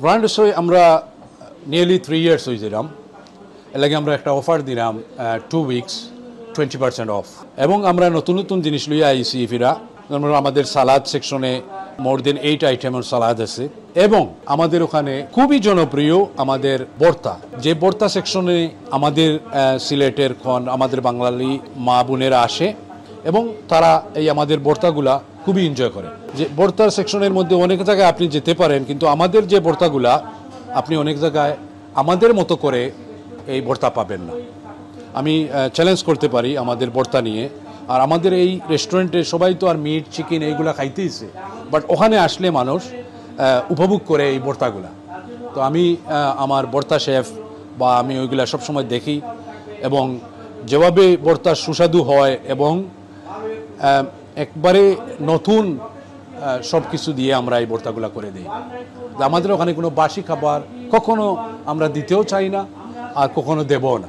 রান্ডসই আমরা nearly 3 years হয়েছিলাম। এর লাগে আমরা একটা অফার দিলাম 2 উইকস 20% অফ, এবং আমরা নতুন নতুন জিনিস লইয়া আইসি ফিরা। যেমন আমাদের সালাদ সেকশনে মোর দেন 8 আইটেমের সালাদ আছে, এবং আমাদের ওখানে খুবই জনপ্রিয় আমাদের ভর্তা, যে ভর্তা সেকশনে আমাদের সিলেটের আমাদের বাঙালি মা বোনেরা আসে এবং তারা এই আমাদের ভর্তাগুলা খুবই এনজয় করে। যে ভর্তার সেকশনের মধ্যে অনেক জায়গায় আপনি যেতে পারেন, কিন্তু আমাদের যে ভর্তাগুলা আপনি অনেক জায়গায় আমাদের মতো করে এই ভর্তা পাবেন না। আমি চ্যালেঞ্জ করতে পারি আমাদের ভর্তা নিয়ে। আর আমাদের এই রেস্টুরেন্টে সবাই তো আর মিট চিকেন এইগুলা খাইতেইছে, বাট ওখানে আসলে মানুষ উপভোগ করে এই ভর্তাগুলা। তো আমি আমার ভর্তা শেফ বা আমি ওইগুলা সবসময় দেখি, এবং যেভাবে ভর্তা সুস্বাদু হয় এবং একবারে নতুন সব কিছু দিয়ে আমরা এই ভর্তাগুলা করে দিই। আমাদের ওখানে কোনো বাসি খাবার কখনো আমরা দিতেও চাই না, আর কখনো দেবও না।